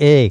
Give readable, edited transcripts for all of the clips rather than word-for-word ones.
1।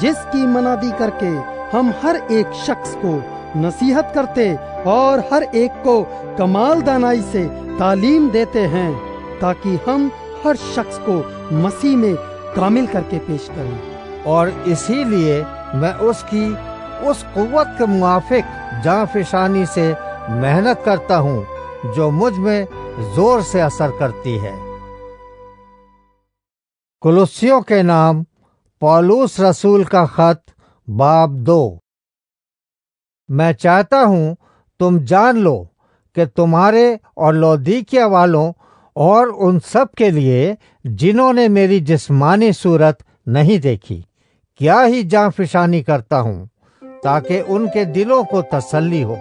جس کی منادی کر کے ہم ہر ایک شخص کو نصیحت کرتے اور ہر ایک کو کمال دانائی سے تعلیم دیتے ہیں، تاکہ ہم ہر شخص کو مسیح میں کامل کر کے پیش کریں۔ اور اسی لیے میں اس کی اس قوت کے موافق جاں فشانی سے محنت کرتا ہوں جو مجھ میں زور سے اثر کرتی ہے۔ کولوسیوں کے نام پولوس رسول کا خط باب 2۔ میں چاہتا ہوں تم جان لو کہ تمہارے اور لودیکیا والوں اور ان سب کے لیے جنہوں نے میری جسمانی صورت نہیں دیکھی کیا ہی جاں فشانی کرتا ہوں، تاکہ ان کے دلوں کو تسلی ہو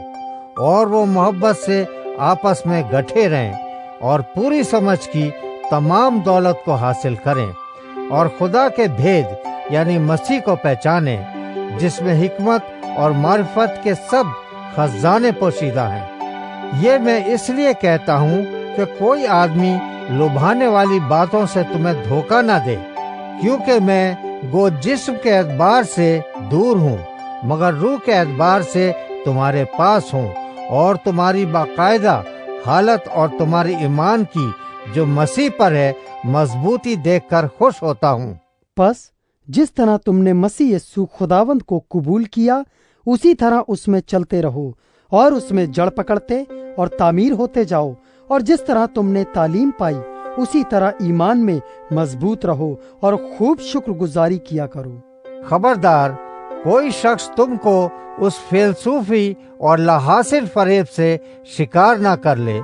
اور وہ محبت سے آپس میں گٹھے رہیں اور پوری سمجھ کی تمام دولت کو حاصل کریں اور خدا کے بھید یعنی مسیح کو پہچانیں، جس میں حکمت اور معرفت کے سب خزانے پوشیدہ ہیں۔ یہ میں اس لیے کہتا ہوں کہ کوئی آدمی لبھانے والی باتوں سے تمہیں دھوکہ نہ دے، کیونکہ میں گو جسم کے اعتبار سے دور ہوں مگر روح کے اعتبار سے تمہارے پاس ہوں، اور تمہاری باقاعدہ حالت اور تمہاری ایمان کی جو مسیح پر ہے مضبوطی دیکھ کر خوش ہوتا ہوں۔ پس جس طرح تم نے مسیح یسوع خداوند کو قبول کیا اسی طرح اس میں چلتے رہو اور اس میں جڑ پکڑتے اور تعمیر ہوتے جاؤ، اور جس طرح تم نے تعلیم پائی اسی طرح ایمان میں مضبوط رہو اور خوب شکر گزاری کیا کرو۔ خبردار کوئی شخص تم کو اس فلسفی اور لا حاصل فریب سے شکار نہ کر لے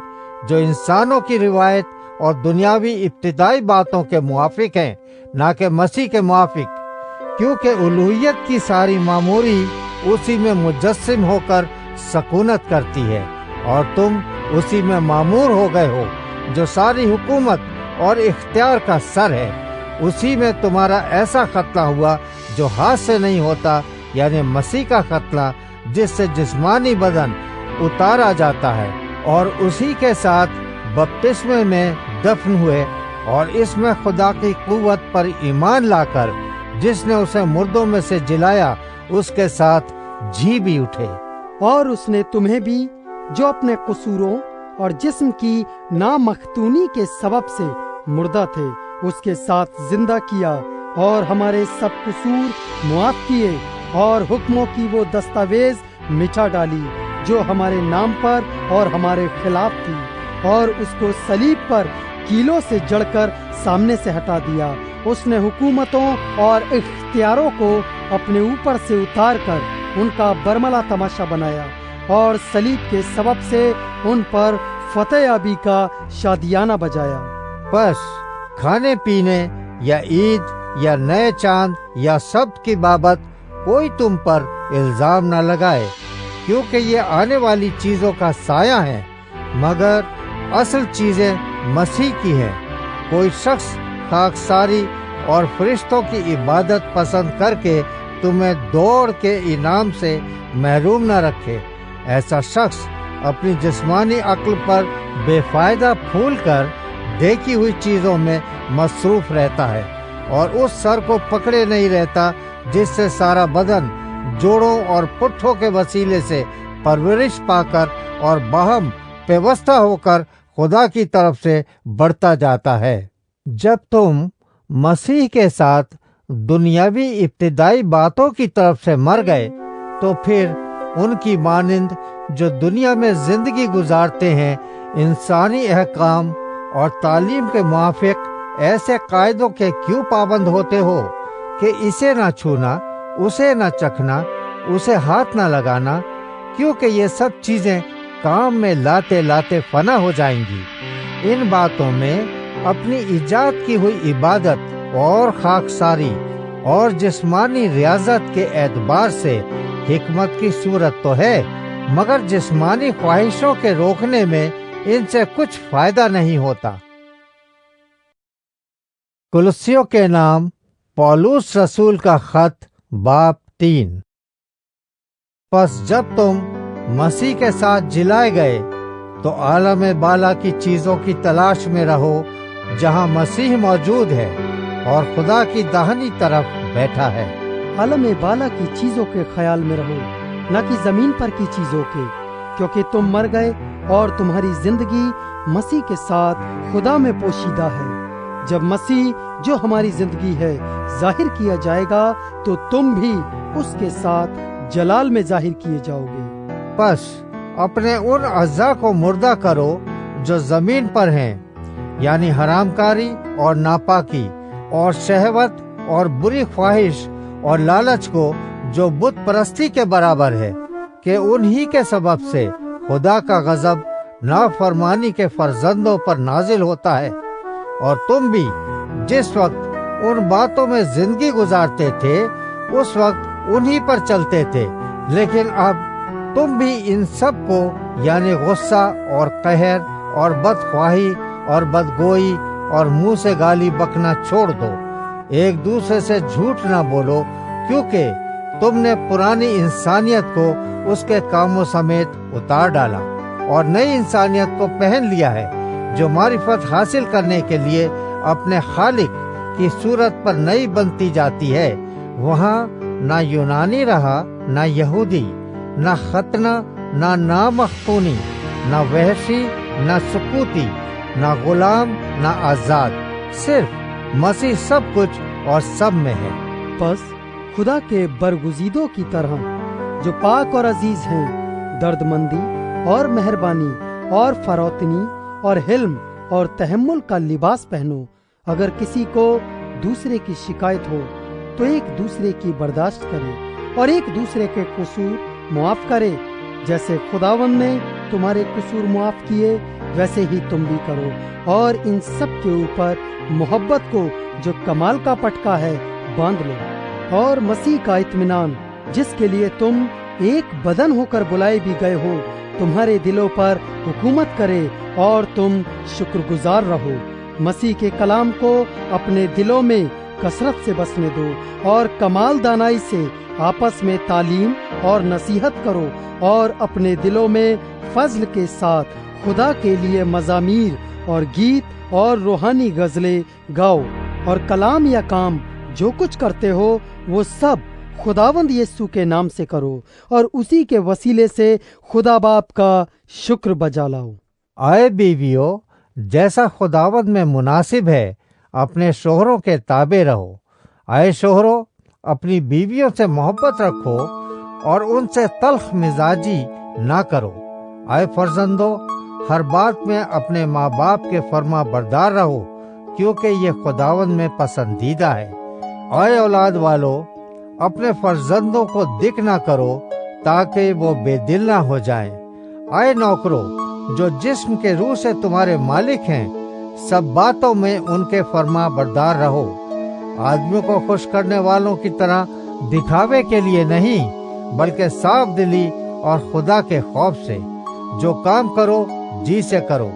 جو انسانوں کی روایت اور دنیاوی ابتدائی باتوں کے موافق ہیں، نہ کہ مسیح کے موافق، کیونکہ الوہیت کی ساری معموری اسی میں مجسم ہو کر سکونت کرتی ہے، اور تم اسی میں معمور ہو گئے ہو جو ساری حکومت اور اختیار کا سر ہے۔ اسی میں تمہارا ایسا ختنہ ہوا جو ہاتھ سے نہیں ہوتا، یعنی مسیح کا ختنہ جس سے جسمانی بدن اتارا جاتا ہے، اور اسی کے ساتھ بپتسمے میں دفن ہوئے، اور اس میں خدا کی قوت پر ایمان لا کر جس نے اسے مردوں میں سے جلایا اس کے ساتھ جی بھی اٹھے۔ اور اس نے تمہیں بھی جو اپنے قصوروں اور جسم کی نامختونی کے سبب سے مردہ تھے اس کے ساتھ زندہ کیا، اور ہمارے سب قصور معاف کیے، اور حکموں کی وہ دستاویز مٹا ڈالی جو ہمارے نام پر اور ہمارے خلاف تھی، اور اس کو صلیب پر کیلوں سے جڑ کر سامنے سے ہٹا دیا۔ اس نے حکومتوں اور اختیاروں کو اپنے اوپر سے اتار کر ان کا برملا تماشا بنایا، اور صلیب کے سبب سے ان پر فتح یابی کا شادیانہ بجایا۔ بس کھانے پینے یا عید یا نئے چاند یا سبت کی بابت کوئی تم پر الزام نہ لگائے، کیونکہ یہ آنے والی چیزوں کا سایہ ہے، مگر اصل چیزیں مسیح کی ہیں۔ کوئی شخص خاکساری اور فرشتوں کی عبادت پسند کر کے تمہیں دوڑ کے انعام سے محروم نہ رکھے۔ ایسا شخص اپنی جسمانی عقل پر بے فائدہ پھول کر دیکھی ہوئی چیزوں میں مصروف رہتا ہے، اور اس سر کو پکڑے نہیں رہتا جس سے سارا بدن جوڑوں اور پٹھوں کے وسیلے سے پرورش پا کر اور باہم پیوستہ ہو کر خدا کی طرف سے بڑھتا جاتا ہے۔ جب تم مسیح کے ساتھ دنیاوی ابتدائی باتوں کی طرف سے مر گئے تو پھر ان کی مانند جو دنیا میں زندگی گزارتے ہیں انسانی احکام اور تعلیم کے موافق ایسے قاعدوں کے کیوں پابند ہوتے ہو کہ اسے نہ چھونا، اسے نہ چکھنا، اسے ہاتھ نہ لگانا، کیونکہ یہ سب چیزیں کام میں لاتے لاتے فنا ہو جائیں گی۔ ان باتوں میں اپنی ایجاد کی ہوئی عبادت اور خاکساری اور جسمانی ریاضت کے اعتبار سے حکمت کی صورت تو ہے، مگر جسمانی خواہشوں کے روکنے میں ان سے کچھ فائدہ نہیں ہوتا۔ کولوسیوں کے نام پولوس رسول کا خط باب 3۔ پس جب تم مسیح کے ساتھ جلائے گئے تو عالم بالا کی چیزوں کی تلاش میں رہو جہاں مسیح موجود ہے اور خدا کی داہنی طرف بیٹھا ہے۔ عالم بالا کی چیزوں کے خیال میں رہو، نہ کہ زمین پر کی چیزوں کے، کیونکہ تم مر گئے اور تمہاری زندگی مسیح کے ساتھ خدا میں پوشیدہ ہے۔ جب مسیح جو ہماری زندگی ہے ظاہر کیا جائے گا تو تم بھی اس کے ساتھ جلال میں ظاہر کیے جاؤ گے۔ بس اپنے ان اعضاء کو مردہ کرو جو زمین پر ہیں، یعنی حرام کاری اور ناپاکی اور شہوت اور بری خواہش اور لالچ کو، جو بت پرستی کے برابر ہے، کہ انہی کے سبب سے خدا کا غضب نافرمانی کے فرزندوں پر نازل ہوتا ہے۔ اور تم بھی جس وقت ان باتوں میں زندگی گزارتے تھے اس وقت انہی پر چلتے تھے، لیکن اب تم بھی ان سب کو، یعنی غصہ اور قہر اور بدخواہی اور بدگوئی اور منہ سے گالی بکنا چھوڑ دو۔ ایک دوسرے سے جھوٹ نہ بولو، کیونکہ تم نے پرانی انسانیت کو اس کے کاموں سمیت اتار ڈالا اور نئی انسانیت کو پہن لیا ہے، جو معرفت حاصل کرنے کے لیے اپنے خالق کی صورت پر نئی بنتی جاتی ہے۔ وہاں نہ یونانی رہا، نہ یہودی، نہ ختنہ، نہ نامختونی، نہ وحشی، نہ سکوتی، نہ غلام، نہ آزاد، صرف مسیح سب کچھ اور سب میں ہے۔ پس خدا کے برگزیدوں کی طرح جو پاک اور عزیز ہیں، درد مندی اور مہربانی اور فروتنی اور حلم اور تحمل کا لباس پہنو۔ اگر کسی کو دوسرے کی شکایت ہو تو ایک دوسرے کی برداشت کرے اور ایک دوسرے کے قصور معاف کرے، جیسے خداوند نے تمہارے قصور معاف کیے ویسے ہی تم بھی کرو۔ اور ان سب کے اوپر محبت کو جو کمال کا پٹکا ہے باندھ لو، اور مسیح کا اطمینان جس کے لیے تم ایک بدن ہو کر بلائے بھی گئے ہو تمہارے دلوں پر حکومت کرے، اور تم شکر گزار رہو۔ مسیح کے کلام کو اپنے دلوں میں کثرت سے بسنے دو، اور کمال دانائی سے آپس میں تعلیم اور نصیحت کرو، اور اپنے دلوں میں فضل کے ساتھ خدا کے لیے مزامیر اور گیت اور روحانی غزلیں گاؤ، اور کلام یا کام جو کچھ کرتے ہو وہ سب خداوند یسوع کے نام سے کرو، اور اسی کے وسیلے سے خدا باپ کا شکر بجا لاؤ۔ آئے بیویو، جیسا خداوند میں مناسب ہے اپنے شوہروں کے تابع رہو۔ آئے شوہروں، اپنی بیویوں سے محبت رکھو اور ان سے تلخ مزاجی نہ کرو۔ آئے فرزندو، ہر بات میں اپنے ماں باپ کے فرما بردار رہو، کیونکہ یہ خداوند میں پسندیدہ ہے۔ آئے اولاد والو، اپنے فرزندوں کو دکھ نہ کرو تاکہ وہ بے دل نہ ہو جائیں۔ آئے نوکرو، جو جسم کے روح سے تمہارے مالک ہیں، سب باتوں میں ان کے فرما بردار رہو، آدمیوں کو خوش کرنے والوں کی طرح دکھاوے کے لیے نہیں، بلکہ صاف دلی اور خدا کے خوف سے۔ جو کام کرو جی سے کرو،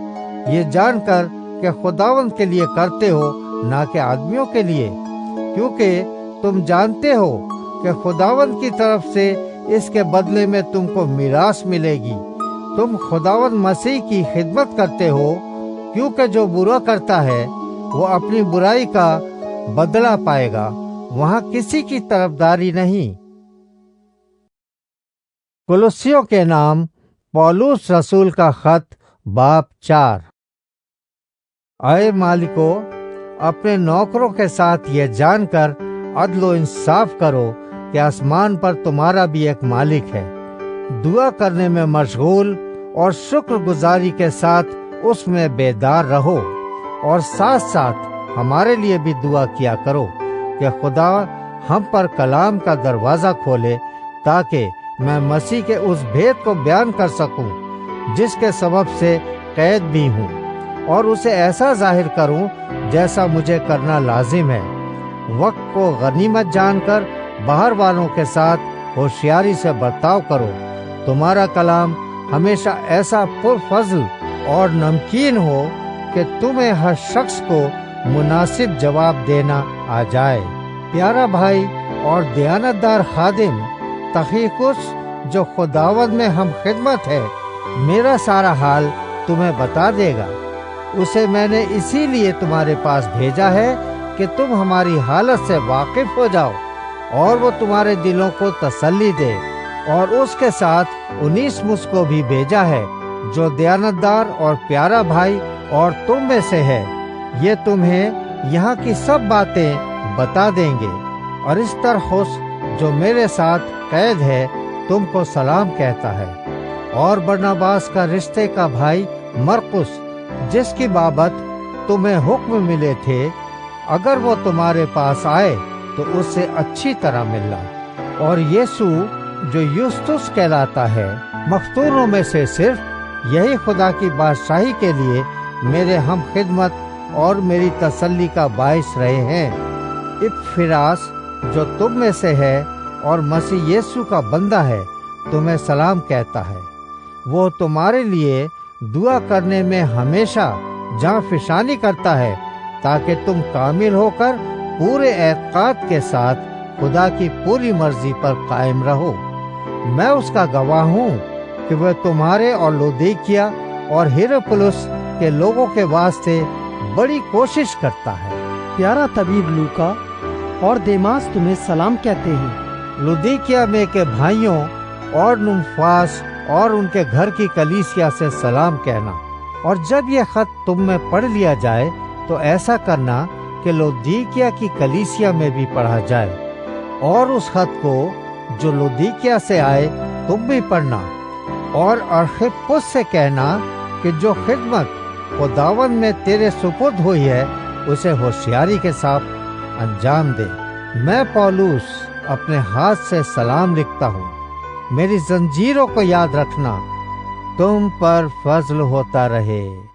یہ جان کر کہ خداوند کے لیے کرتے ہو، نہ کہ آدمیوں کے لیے، کیونکہ تم جانتے ہو کہ خداوند کی طرف سے اس کے بدلے میں تم کو میراث ملے گی۔ تم خداوند مسیح کی خدمت کرتے ہو، کیونکہ جو برا کرتا ہے وہ اپنی برائی کا بدلہ پائے گا، وہاں کسی کی طرفداری نہیں۔ کولوسیوں کے نام پولس رسول کا خط، باب 4۔ اے مالکو، اپنے نوکروں کے ساتھ یہ جان کر عدل و انصاف کرو کہ آسمان پر تمہارا بھی ایک مالک ہے۔ دعا کرنے میں مشغول اور شکر گزاری کے ساتھ اس میں بیدار رہو، اور ساتھ ساتھ ہمارے لیے بھی دعا کیا کرو کہ خدا ہم پر کلام کا دروازہ کھولے، تاکہ میں مسیح کے اس بھید کو بیان کر سکوں جس کے سبب سے قید بھی ہوں، اور اسے ایسا ظاہر کروں جیسا مجھے کرنا لازم ہے۔ وقت کو غنیمت جان کر باہر والوں کے ساتھ ہوشیاری سے برتاؤ کرو۔ تمہارا کلام ہمیشہ ایسا پرفضل اور نمکین ہو کہ تمہیں ہر شخص کو مناسب جواب دینا آ جائے۔ پیارا بھائی اور دیانتدار خادم تخیکس، جو خداوند میں ہم خدمت ہے، میرا سارا حال تمہیں بتا دے گا۔ اسے میں نے اسی لیے تمہارے پاس بھیجا ہے کہ تم ہماری حالت سے واقف ہو جاؤ، اور وہ تمہارے دلوں کو تسلی دے، اور اس کے ساتھ انیسمس کو بھی بھیجا ہے، جو دیانتدار اور پیارا بھائی اور تم میں سے ہے۔ یہ تمہیں یہاں کی سب باتیں بتا دیں گے۔ اور ارسطرخس جو میرے ساتھ قید ہے تم کو سلام کہتا ہے، اور برناباس کا رشتے کا بھائی مرقس، جس کی بابت تمہیں حکم ملے تھے، اگر وہ تمہارے پاس آئے تو اس سے اچھی طرح ملنا۔ اور یسوع جو یوستس کہلاتا ہے، مختونوں میں سے صرف یہی خدا کی بادشاہی کے لیے میرے ہم خدمت اور میری تسلی کا باعث رہے ہیں۔ اپفراس جو تم میں سے ہے اور مسیح یسوع کا بندہ ہے، تمہیں سلام کہتا ہے۔ وہ تمہارے لیے دعا کرنے میں ہمیشہ جاں فشانی کرتا ہے، تاکہ تم کامل ہو کر پورے اعتقاد کے ساتھ خدا کی پوری مرضی پر قائم رہو۔ میں اس کا گواہ ہوں کہ وہ تمہارے اور لودیکیا اور ہیراپولس کے لوگوں کے واسطے بڑی کوشش کرتا ہے۔ پیارا طبیب لوکا اور دیماس تمہیں سلام کہتے ہیں۔ لودیکیا میں کے بھائیوں اور نمفاس اور ان کے گھر کی کلیسیا سے سلام کہنا۔ اور جب یہ خط تم میں پڑھ لیا جائے تو ایسا کرنا کہ لودیکیا کی کلیسیا میں بھی پڑھا جائے، اور اس خط کو جو لودیکیا سے آئے تم بھی پڑھنا۔ اور ارخپس سے کہنا کہ جو خدمت خداوند میں تیرے سپرد ہوئی ہے اسے ہوشیاری کے ساتھ انجام دے۔ میں پولس اپنے ہاتھ سے سلام لکھتا ہوں۔ میری زنجیروں کو یاد رکھنا۔ تم پر فضل ہوتا رہے۔